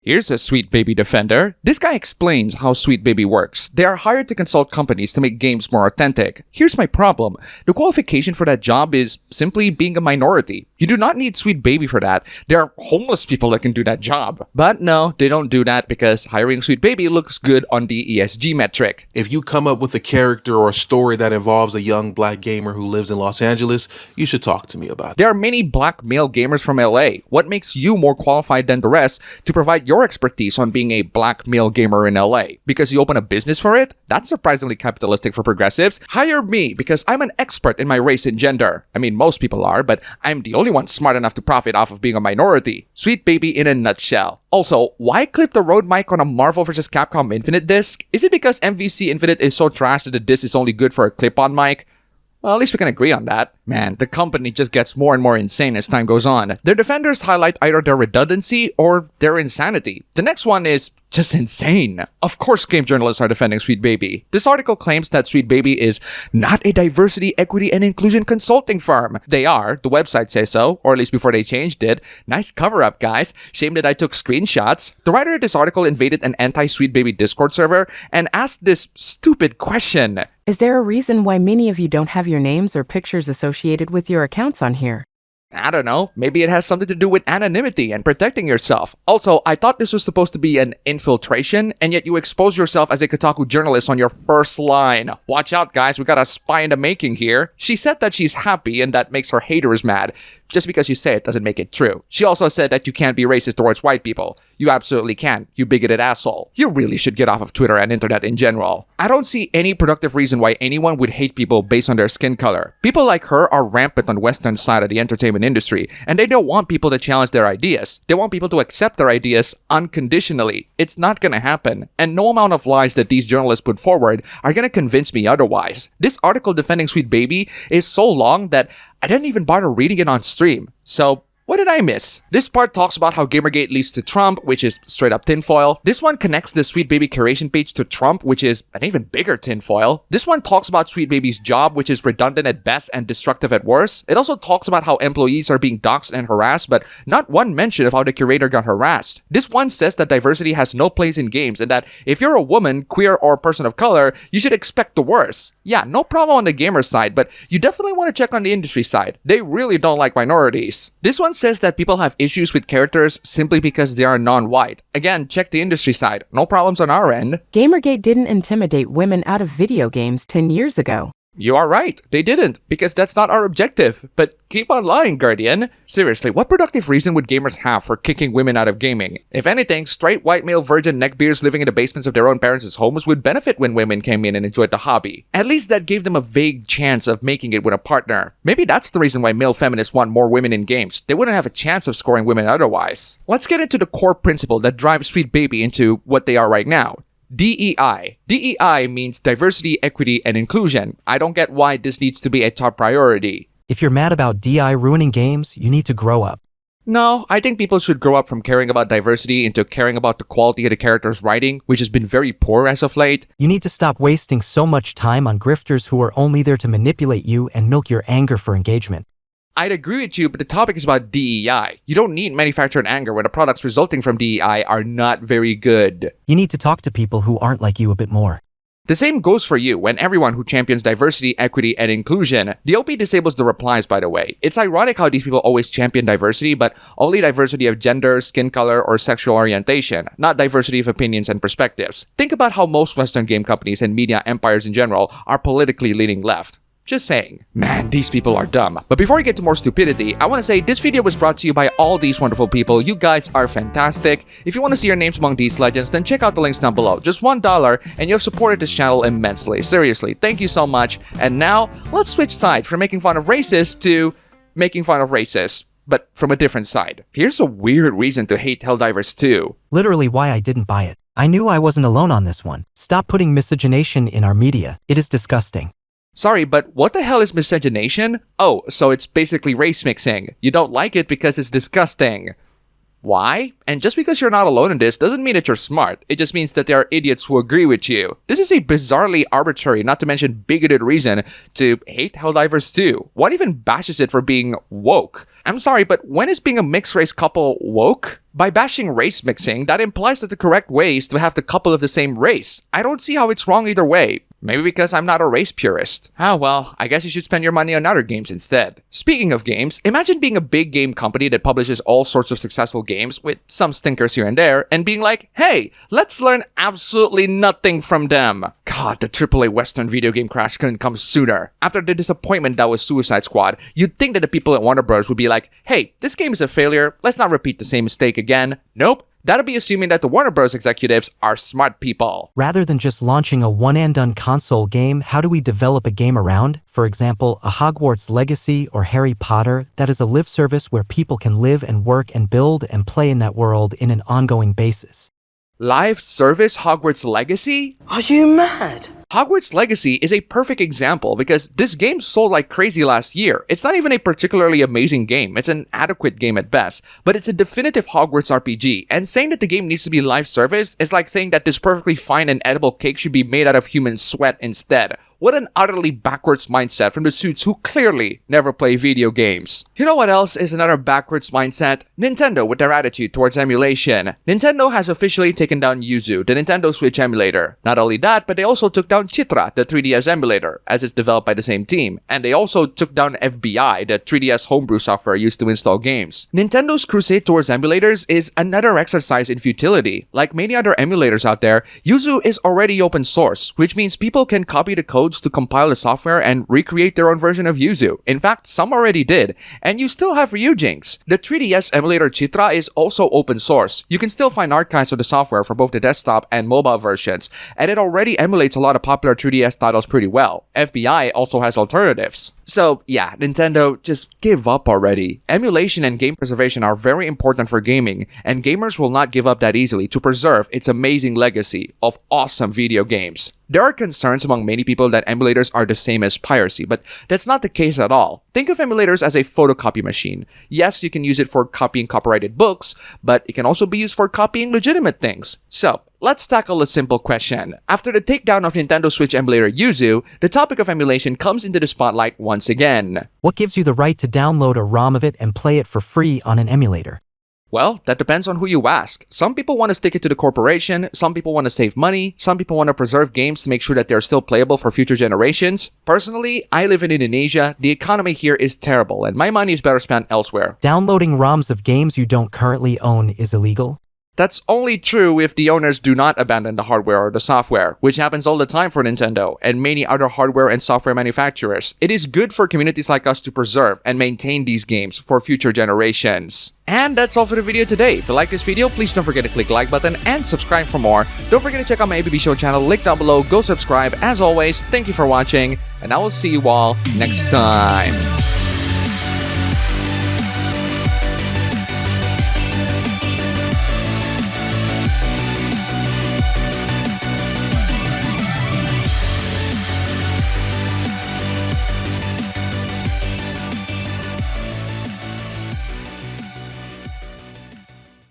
Here's a Sweet Baby defender. This guy explains how Sweet Baby works. They are hired to consult companies to make games more authentic. Here's my problem. The qualification for that job is simply being a minority. You do not need Sweet Baby for that. There are homeless people that can do that job. But no, they don't do that because hiring Sweet Baby looks good on the ESG metric. If you come up with a character or a story that involves a young black gamer who lives in Los Angeles, you should talk to me about it. There are many black male gamers from LA. What makes you more qualified than the rest to provide your expertise on being a black male gamer in LA? Because you open a business for it? That's surprisingly capitalistic for progressives. Hire me because I'm an expert in my race and gender. I mean, most people are, but I'm the only one smart enough to profit off of being a minority. Sweet Baby in a nutshell. Also, why clip the Rode mic on a Marvel vs. Capcom Infinite disc? Is it because MVC Infinite is so trash that the disc is only good for a clip-on mic? Well, at least we can agree on that. Man, the company just gets more and more insane as time goes on. Their defenders highlight either their redundancy or their insanity. The next one is just insane. Of course, game journalists are defending Sweet Baby. This article claims that Sweet Baby is not a diversity, equity, and inclusion consulting firm. They are. The website says so, or at least before they changed it. Nice cover-up, guys. Shame that I took screenshots. The writer of this article invaded an anti-Sweet Baby Discord server and asked this stupid question. Is there a reason why many of you don't have your names or pictures associated with your accounts on here? I don't know, maybe it has something to do with anonymity and protecting yourself. Also, I thought this was supposed to be an infiltration, and yet you expose yourself as a Kotaku journalist on your first line. Watch out, guys, we got a spy in the making here. She said that she's happy and that makes her haters mad. Just because you say it doesn't make it true. She also said that you can't be racist towards white people. You absolutely can, you bigoted asshole. You really should get off of Twitter and internet in general. I don't see any productive reason why anyone would hate people based on their skin color. People like her are rampant on the Western side of the entertainment industry, and they don't want people to challenge their ideas. They want people to accept their ideas unconditionally. It's not gonna happen, and no amount of lies that these journalists put forward are gonna convince me otherwise. This article defending Sweet Baby is so long that I didn't even bother reading it on stream. So, what did I miss? This part talks about how GamerGate leads to Trump, which is straight up tinfoil. This one connects the Sweet Baby curation page to Trump, which is an even bigger tinfoil. This one talks about Sweet Baby's job, which is redundant at best and destructive at worst. It also talks about how employees are being doxxed and harassed, but not one mention of how the curator got harassed. This one says that diversity has no place in games and that if you're a woman, queer, or person of color, you should expect the worst. Yeah, no problem on the gamer side, but you definitely want to check on the industry side. They really don't like minorities. This one says that people have issues with characters simply because they are non-white. Again, check the industry side. No problems on our end. GamerGate didn't intimidate women out of video games 10 years ago. You are right, they didn't, because that's not our objective. But keep on lying, Guardian. Seriously, what productive reason would gamers have for kicking women out of gaming? If anything, straight white male virgin neckbeards living in the basements of their own parents' homes would benefit when women came in and enjoyed the hobby. At least that gave them a vague chance of making it with a partner. Maybe that's the reason why male feminists want more women in games. They wouldn't have a chance of scoring women otherwise. Let's get into the core principle that drives Sweet Baby into what they are right now. DEI. DEI means diversity, equity, and inclusion. I don't get why this needs to be a top priority. If you're mad about DI ruining games, you need to grow up. No, I think people should grow up from caring about diversity into caring about the quality of the character's writing, which has been very poor as of late. You need to stop wasting so much time on grifters who are only there to manipulate you and milk your anger for engagement. I'd agree with you, but the topic is about DEI. You don't need manufactured anger when the products resulting from DEI are not very good. You need to talk to people who aren't like you a bit more. The same goes for you when everyone who champions diversity, equity, and inclusion. The OP disables the replies, by the way. It's ironic how these people always champion diversity, but only diversity of gender, skin color, or sexual orientation, not diversity of opinions and perspectives. Think about how most Western game companies and media empires in general are politically leaning left. Just saying. Man, these people are dumb. But before we get to more stupidity, I want to say this video was brought to you by all these wonderful people. You guys are fantastic. If you want to see your names among these legends, then check out the links down below. Just $1 and you have supported this channel immensely. Seriously, thank you so much. And now, let's switch sides from making fun of racists to making fun of racists, but from a different side. Here's a weird reason to hate Helldivers 2. Literally why I didn't buy it. I knew I wasn't alone on this one. Stop putting miscegenation in our media. It is disgusting. Sorry, but what the hell is miscegenation? Oh, so it's basically race mixing. You don't like it because it's disgusting. Why? And just because you're not alone in this doesn't mean that you're smart. It just means that there are idiots who agree with you. This is a bizarrely arbitrary, not to mention bigoted reason to hate Helldivers 2. One even bashes it for being woke. I'm sorry, but when is being a mixed race couple woke? By bashing race mixing, that implies that the correct way is to have the couple of the same race. I don't see how it's wrong either way. Maybe because I'm not a race purist. Ah well, I guess you should spend your money on other games instead. Speaking of games, imagine being a big game company that publishes all sorts of successful games, with some stinkers here and there, and being like, hey, let's learn absolutely nothing from them. God, the AAA Western video game crash couldn't come sooner. After the disappointment that was Suicide Squad, you'd think that the people at Warner Bros. Would be like, hey, this game is a failure, let's not repeat the same mistake again. Nope. That'd be assuming that the Warner Bros. Executives are smart people. Rather than just launching a one-and-done console game, how do we develop a game around, for example, a Hogwarts Legacy or Harry Potter, that is a live service where people can live and work and build and play in that world in an ongoing basis? Live service Hogwarts Legacy? Are you mad? Hogwarts Legacy is a perfect example because this game sold like crazy last year. It's not even a particularly amazing game, it's an adequate game at best, but it's a definitive Hogwarts RPG, and saying that the game needs to be live service is like saying that this perfectly fine and edible cake should be made out of human sweat instead. What an utterly backwards mindset from the suits who clearly never play video games. You know what else is another backwards mindset? Nintendo with their attitude towards emulation. Nintendo has officially taken down Yuzu, the Nintendo Switch emulator. Not only that, but they also took down Chitra, the 3DS emulator, as it's developed by the same team. And they also took down FBI, the 3DS homebrew software used to install games. Nintendo's crusade towards emulators is another exercise in futility. Like many other emulators out there, Yuzu is already open source, which means people can copy the code to compile the software and recreate their own version of Yuzu. In fact, some already did, and you still have Ryujinx. The 3DS emulator Chitra is also open source. You can still find archives of the software for both the desktop and mobile versions, and it already emulates a lot of popular 3DS titles pretty well. FBI also has alternatives. So yeah, Nintendo, just give up already. Emulation and game preservation are very important for gaming, and gamers will not give up that easily to preserve its amazing legacy of awesome video games. There are concerns among many people that emulators are the same as piracy, but that's not the case at all. Think of emulators as a photocopy machine. Yes, you can use it for copying copyrighted books, but it can also be used for copying legitimate things. So, let's tackle a simple question. After the takedown of Nintendo Switch emulator Yuzu, the topic of emulation comes into the spotlight once again. What gives you the right to download a ROM of it and play it for free on an emulator? Well, that depends on who you ask. Some people want to stick it to the corporation, some people want to save money, some people want to preserve games to make sure that they're still playable for future generations. Personally, I live in Indonesia, the economy here is terrible, and my money is better spent elsewhere. Downloading ROMs of games you don't currently own is illegal? That's only true if the owners do not abandon the hardware or the software, which happens all the time for Nintendo and many other hardware and software manufacturers. It is good for communities like us to preserve and maintain these games for future generations. And that's all for the video today. If you like this video, please don't forget to click the like button and subscribe for more. Don't forget to check out my ABB Show channel, link down below. Go subscribe. As always, thank you for watching, and I will see you all next time.